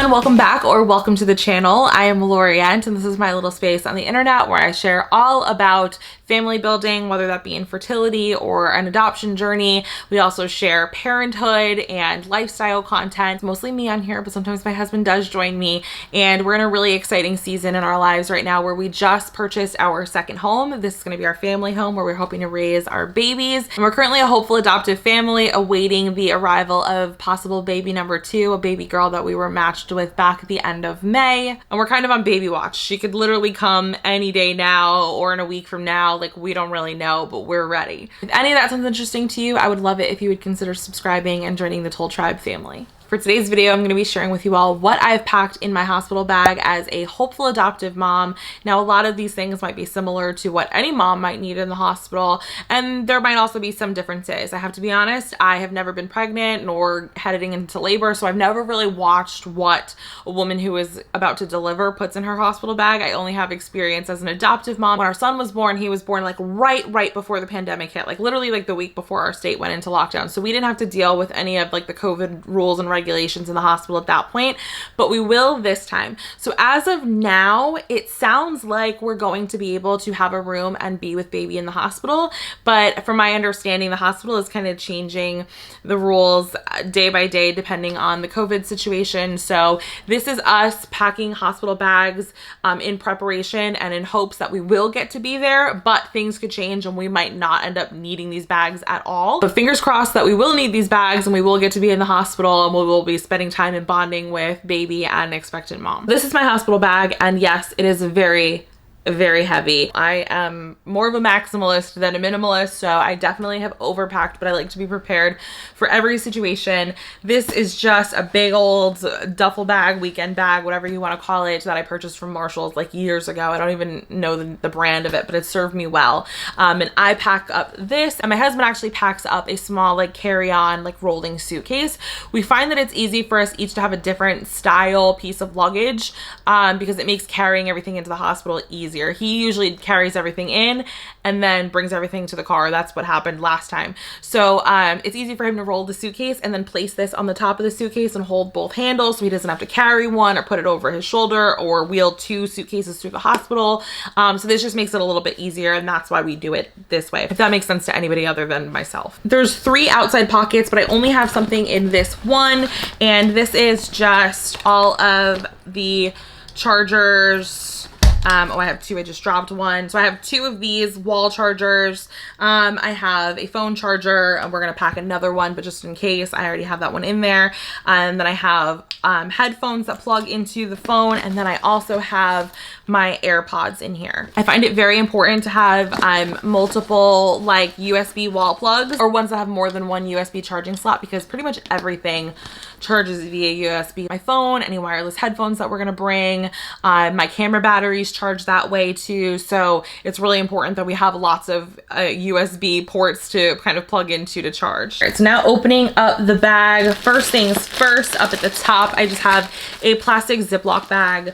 everyone, welcome back or welcome to the channel. I am Loriette and this is my little space on the internet where I share all about family building, whether that be infertility or an adoption journey. We also share parenthood and lifestyle content. Mostly me on here, but sometimes my husband does join me, and we're in a really exciting season in our lives right now where we just purchased our second home. This is going to be our family home where we're hoping to raise our babies, and we're currently a hopeful adoptive family awaiting the arrival of possible baby number 2, a baby girl that we were matched with back at the end of May, and we're kind of on baby watch. She could literally come any day now or in a week from now. Like, we don't really know, but we're ready. If any of that sounds interesting to you, I would love it if you would consider subscribing and joining the Toll Tribe family. For today's video, I'm going to be sharing with you all what I've packed in my hospital bag as a hopeful adoptive mom. Now, a lot of these things might be similar to what any mom might need in the hospital, and there might also be some differences. I have to be honest, I have never been pregnant nor heading into labor, so I've never really watched what a woman who is about to deliver puts in her hospital bag. I only have experience as an adoptive mom. When our son was born, he was born like right before the pandemic hit, like literally like the week before our state went into lockdown. So we didn't have to deal with any of like the COVID rules and regulations in the hospital at that point, but we will this time. So as of now, it sounds like we're going to be able to have a room and be with baby in the hospital, but from my understanding, the hospital is kind of changing the rules day by day depending on the COVID situation. So this is us packing hospital bags in preparation and in hopes that we will get to be there, but things could change and we might not end up needing these bags at all. But fingers crossed that we will need these bags and we will get to be in the hospital and we will be spending time and bonding with baby and expectant mom. This is my hospital bag, and yes, it is very heavy. I am more of a maximalist than a minimalist, so I definitely have overpacked, but I like to be prepared for every situation. This is just a big old duffel bag, weekend bag, whatever you want to call it, that I purchased from Marshall's like years ago. I don't even know the brand of it, but it served me well. And I pack up this, and my husband actually packs up a small like carry-on like rolling suitcase. We find that it's easy for us each to have a different style piece of luggage because it makes carrying everything into the hospital easier. He usually carries everything in and then brings everything to the car. That's what happened last time. So it's easy for him to roll the suitcase and then place this on the top of the suitcase and hold both handles so he doesn't have to carry one or put it over his shoulder or wheel 2 suitcases through the hospital. So this just makes it a little bit easier, and that's why we do it this way, if that makes sense to anybody other than myself. There's 3 outside pockets, but I only have something in this one, and this is just all of the chargers. Oh, I have 2. I just dropped one. So I have 2 of these wall chargers. I have a phone charger, and we're going to pack another one, but just in case, I already have that one in there. And then I have headphones that plug into the phone. And then I also have my AirPods in here. I find it very important to have multiple like USB wall plugs, or ones that have more than one USB charging slot, because pretty much everything charges via USB. My phone, any wireless headphones that we're going to bring, my camera batteries charge that way too. So it's really important that we have lots of USB ports to kind of plug into to charge. All right, so now opening up the bag. First things first, up at the top, I just have a plastic Ziploc bag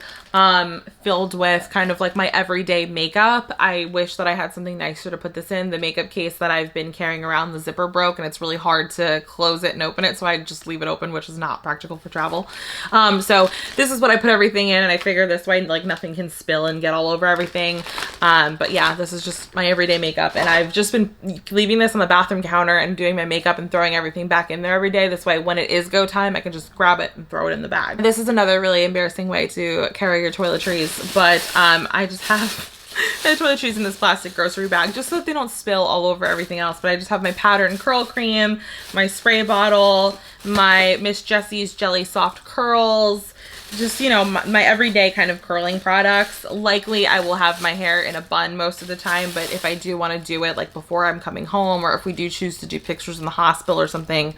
filled with kind of like my everyday makeup. I wish that I had something nicer to put this in. The makeup case that I've been carrying around, the zipper broke, and it's really hard to close it and open it, so I just leave it open, which is not practical for travel. So this is what I put everything in, and I figure this way like nothing can spill and get all over everything. But yeah, this is just my everyday makeup, and I've just been leaving this on the bathroom counter and doing my makeup and throwing everything back in there every day. This way, when it is go time, I can just grab it and throw it in the bag. This is another really embarrassing way to carry your toiletries, but I just have the toiletries in this plastic grocery bag just so that they don't spill all over everything else. But I just have my powder and curl cream, my spray bottle, my Miss Jessie's Jelly Soft Curls, just, you know, my everyday kind of curling products. Likely I will have my hair in a bun most of the time, but if I do want to do it like before I'm coming home, or if we do choose to do pictures in the hospital or something,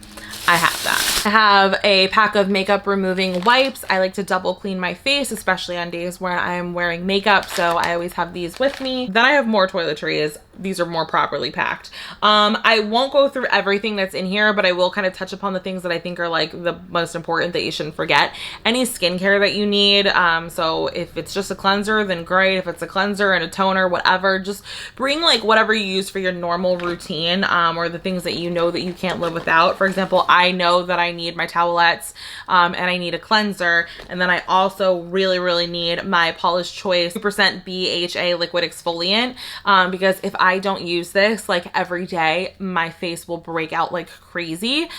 I have that. I have a pack of makeup removing wipes. I like to double clean my face, especially on days where I'm wearing makeup, so I always have these with me. Then I have more toiletries. these are more properly packed. I won't go through everything that's in here, but I will kind of touch upon the things that I think are like the most important that you shouldn't forget. Any skincare that you need. So if it's just a cleanser, then great. If it's a cleanser and a toner, whatever, just bring like whatever you use for your normal routine, or the things that you know that you can't live without. For example, I know that I need my towelettes, and I need a cleanser. And then I also really need my Paula's Choice 2% BHA liquid exfoliant, because if I don't use this like every day, my face will break out like crazy.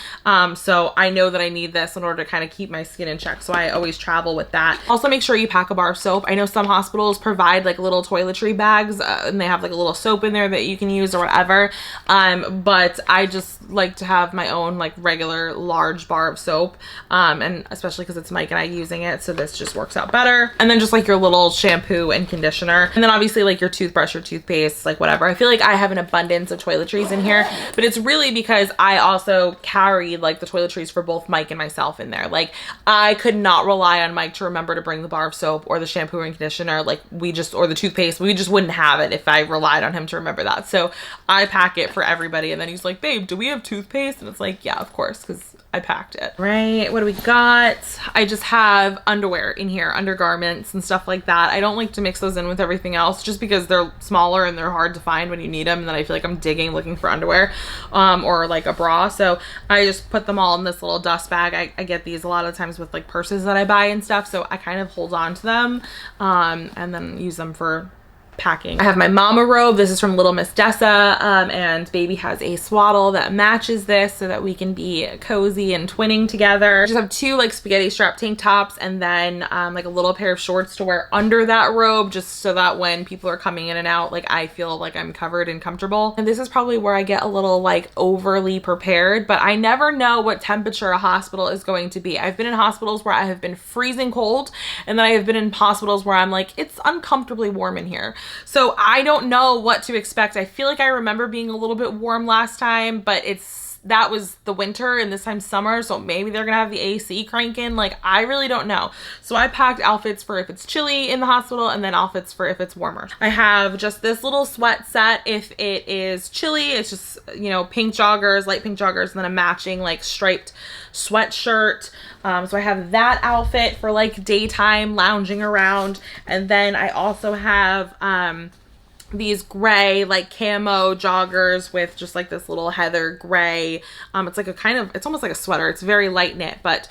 So I know that I need this in order to kind of keep my skin in check. So I always travel with that. Also make sure you pack a bar of soap. I know some hospitals provide like little toiletry bags, and they have like a little soap in there that you can use or whatever. But I just like to have my own like regular large bar of soap. And especially because it's Mike and I using it. So this just works out better. And then just like your little shampoo and conditioner. And then obviously like your toothbrush, your toothpaste, like whatever. I feel like I have an abundance of toiletries in here, but it's really because I also carry like the toiletries for both Mike and myself in there. Like I could not rely on Mike to remember to bring the bar of soap or the shampoo and conditioner, like or the toothpaste. We just wouldn't have it if I relied on him to remember that. So I pack it for everybody. And then he's like, babe, do we have toothpaste? And it's like, yeah, of course, because I packed it. Right, what do we got? I just have underwear in here, undergarments and stuff like that. I don't like to mix those in with everything else just because they're smaller and they're hard to find when you need them. And then I feel like I'm digging looking for underwear, or like a bra. So I just put them all in this little dust bag. I get these a lot of times with like purses that I buy and stuff. So I kind of hold on to them, and then use them for packing. I have my mama robe. This is from Little Miss Dessa, and baby has a swaddle that matches this so that we can be cozy and twinning together. I just have two like spaghetti strap tank tops, and then like a little pair of shorts to wear under that robe, just so that when people are coming in and out, like I feel like I'm covered and comfortable. And this is probably where I get a little like overly prepared, but I never know what temperature a hospital is going to be. I've been in hospitals where I have been freezing cold, and then I have been in hospitals where I'm like, it's uncomfortably warm in here. So I don't know what to expect. I feel like I remember being a little bit warm last time, but that was the winter and this time summer. So maybe they're gonna have the AC cranking. Like, I really don't know. So I packed outfits for if it's chilly in the hospital, and then outfits for if it's warmer. I have just this little sweat set if it is chilly. It's just, you know, pink joggers, light pink joggers, and then a matching like striped sweatshirt. So I have that outfit for like daytime lounging around. And then I also have these gray like camo joggers with just like this little heather gray. It's like it's almost like a sweater. It's very light knit, but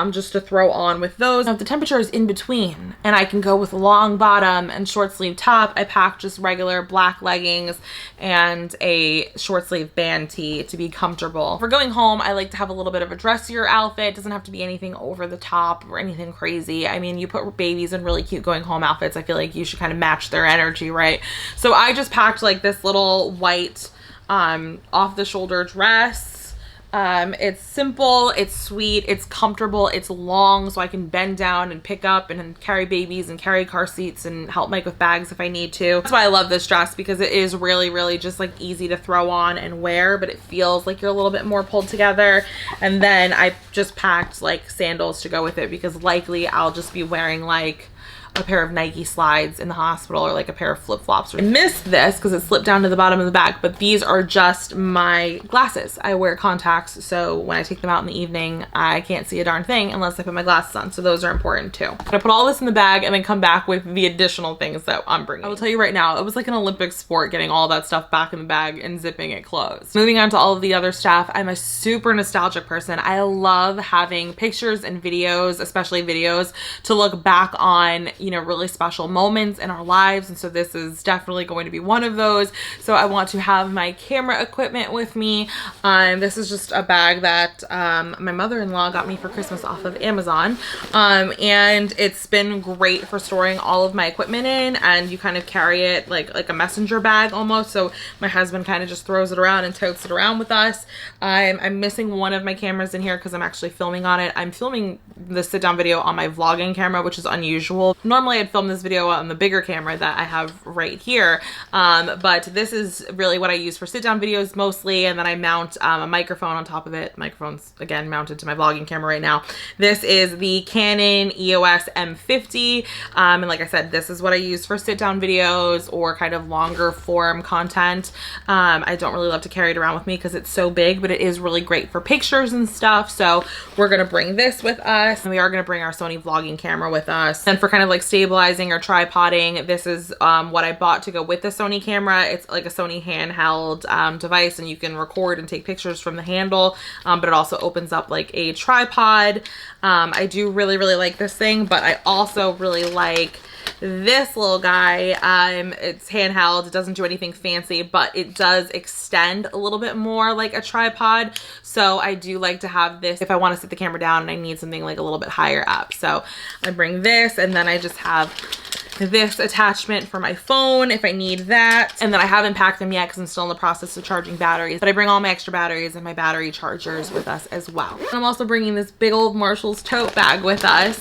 just to throw on with those. Now, if the temperature is in between and I can go with long bottom and short sleeve top, I packed just regular black leggings and a short sleeve band tee to be comfortable. For going home, I like to have a little bit of a dressier outfit. It doesn't have to be anything over the top or anything crazy. I mean, you put babies in really cute going home outfits. I feel like you should kind of match their energy, right? So I just packed like this little white off the shoulder dress. It's simple, it's sweet, it's comfortable, it's long, so I can bend down and pick up and carry babies and carry car seats and help Mike with bags if I need to. That's why I love this dress, because it is really just like easy to throw on and wear, but it feels like you're a little bit more pulled together. And then I just packed like sandals to go with it, because likely I'll just be wearing like a pair of Nike slides in the hospital, or like a pair of flip-flops. I missed this because it slipped down to the bottom of the bag, but these are just my glasses. I wear contacts, so when I take them out in the evening, I can't see a darn thing unless I put my glasses on, so those are important too. I'm gonna put all this in the bag and then come back with the additional things that I'm bringing. I will tell you right now, it was like an Olympic sport getting all that stuff back in the bag and zipping it closed. Moving on to all of the other stuff, I'm a super nostalgic person. I love having pictures and videos, especially videos, to look back on, you know, really special moments in our lives. And so this is definitely going to be one of those. So I want to have my camera equipment with me. This is just a bag that my mother-in-law got me for Christmas off of Amazon. And it's been great for storing all of my equipment in, and you kind of carry it like a messenger bag almost. So my husband kind of just throws it around and totes it around with us. I'm missing one of my cameras in here because I'm actually filming on it. I'm filming the sit-down video on my vlogging camera, which is unusual. I'm not normally I'd film this video on the bigger camera that I have right here, but this is really what I use for sit down videos mostly, and then I mount a microphone on top of it. Microphone's again mounted to my vlogging camera right now. This is the Canon EOS M50, and like I said, this is what I use for sit down videos or kind of longer form content. I don't really love to carry it around with me because it's so big, but it is really great for pictures and stuff. So we're gonna bring this with us, and we are gonna bring our Sony vlogging camera with us. And for kind of like stabilizing or tripoding, this is what I bought to go with the Sony camera. It's like a Sony handheld device, and you can record and take pictures from the handle, but it also opens up like a tripod. I do really like this thing, but I also really like this little guy. It's handheld, it doesn't do anything fancy, but it does extend a little bit more like a tripod. So I do like to have this if I want to sit the camera down and I need something like a little bit higher up. So I bring this, and then I just have this attachment for my phone if I need that. And then I haven't packed them yet because I'm still in the process of charging batteries, but I bring all my extra batteries and my battery chargers with us as well. And I'm also bringing this big old Marshall's tote bag with us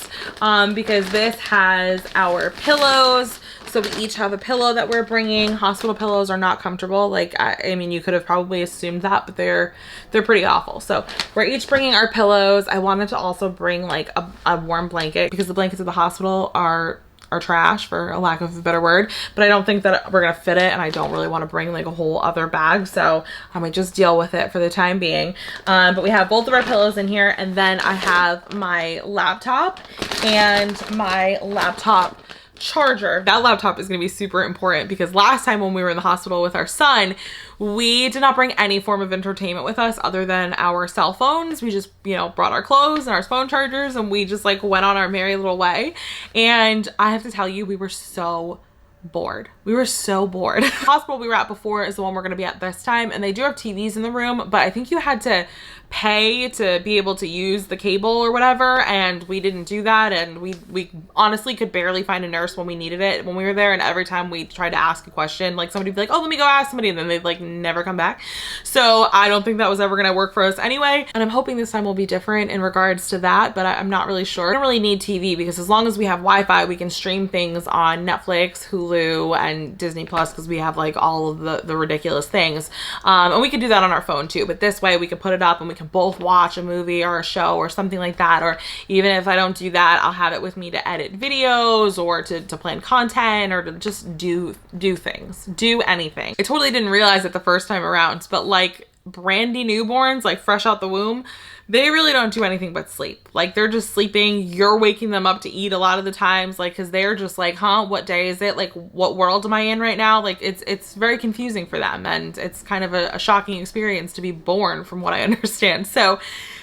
because this has our pillows. So we each have a pillow that we're bringing. Hospital pillows are not comfortable. Like, I mean, you could have probably assumed that, but they're pretty awful. So we're each bringing our pillows. I wanted to also bring like a warm blanket because the blankets at the hospital are trash, for a lack of a better word, but I don't think that we're gonna fit it, and I don't really want to bring like a whole other bag, so I might just deal with it for the time being. But we have both of our pillows in here, and then I have my laptop and my laptop charger. That laptop is going to be super important because last time when we were in the hospital with our son, we did not bring any form of entertainment with us other than our cell phones. We just, you know, brought our clothes and our phone chargers, and we just like went on our merry little way. And I have to tell you, we were so bored. We were so bored. The hospital we were at before is the one we're going to be at this time, and they do have TVs in the room, but I think you had to pay to be able to use the cable or whatever, and we didn't do that, and we honestly could barely find a nurse when we needed it when we were there, and every time we tried to ask a question, like somebody would be like, oh, let me go ask somebody, and then they'd like never come back. So I don't think that was ever gonna work for us anyway, and I'm hoping this time will be different in regards to that, but I'm not really sure. I don't really need TV because as long as we have Wi-Fi, we can stream things on Netflix, Hulu, and Disney Plus because we have like all of the ridiculous things, and we could do that on our phone too, but this way we can put it up and we can both watch a movie or a show or something like that. Or even if I don't do that, I'll have it with me to edit videos or to plan content or to just do things, do anything. I totally didn't realize it the first time around, but like brandy newborns, like fresh out the womb, they really don't do anything but sleep. Like they're just sleeping. You're waking them up to eat a lot of the times, like, cause they're just like, huh, what day is it? Like, what world am I in right now? Like it's very confusing for them. And it's kind of a shocking experience to be born from what I understand. So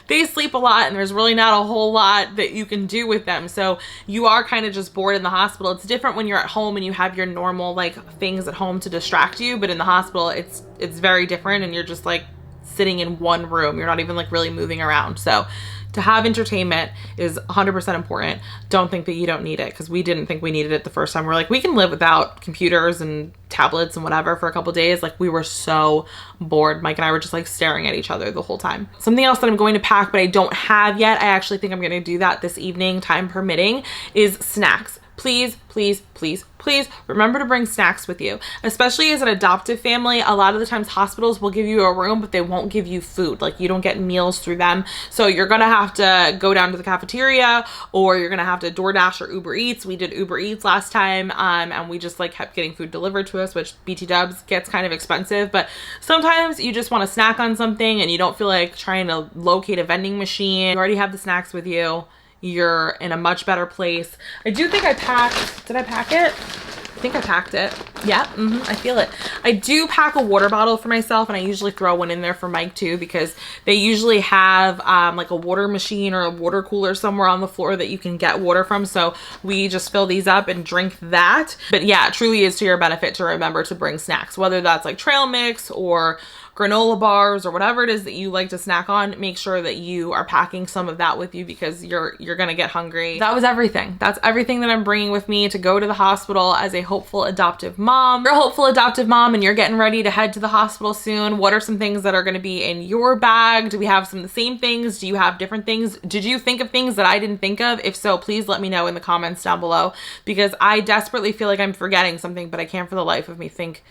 they sleep a lot and there's really not a whole lot that you can do with them. So you are kind of just bored in the hospital. It's different when you're at home and you have your normal like things at home to distract you. But in the hospital, it's very different and you're just like sitting in one room. You're not even like really moving around. So to have entertainment is 100% important. Don't think that you don't need it, because we didn't think we needed it the first time. We're like, we can live without computers and tablets and whatever for a couple days. Like we were so bored. Mike and I were just like staring at each other the whole time. Something else that I'm going to pack but I don't have yet, I actually think I'm going to do that this evening, time permitting, is snacks. Please, please, please, please remember to bring snacks with you, especially as an adoptive family. A lot of the times hospitals will give you a room, but they won't give you food. Like you don't get meals through them. So you're going to have to go down to the cafeteria, or you're going to have to DoorDash or Uber Eats. We did Uber Eats last time, and we just like kept getting food delivered to us, which BT dubs gets kind of expensive, but sometimes you just want to snack on something and you don't feel like trying to locate a vending machine. You already have the snacks with you. You're in a much better place. I do think I packed, did I pack it? I think I packed it. Yeah, I feel it. I do pack a water bottle for myself, and I usually throw one in there for Mike too, because they usually have like a water machine or a water cooler somewhere on the floor that you can get water from. So we just fill these up and drink that. But yeah, it truly is to your benefit to remember to bring snacks, whether that's like trail mix or granola bars or whatever it is that you like to snack on, make sure that you are packing some of that with you because you're gonna get hungry. That was everything. That's everything that I'm bringing with me to go to the hospital as a hopeful adoptive mom. You're a hopeful adoptive mom and you're getting ready to head to the hospital soon. What are some things that are gonna be in your bag? Do we have some of the same things? Do you have different things? Did you think of things that I didn't think of? If so, please let me know in the comments down below, because I desperately feel like I'm forgetting something, but I can't for the life of me think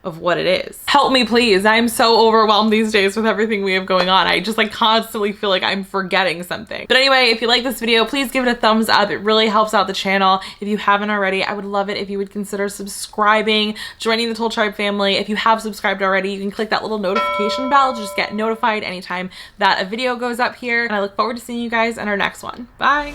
of what it is. Help me, please. I'm so overwhelmed these days with everything we have going on. I just like constantly feel like I'm forgetting something. But anyway, if you like this video, please give it a thumbs up. It really helps out the channel. If you haven't already, I would love it if you would consider subscribing, joining the Toll Tribe family. If you have subscribed already, you can click that little notification bell to just get notified anytime that a video goes up here. And I look forward to seeing you guys in our next one. Bye.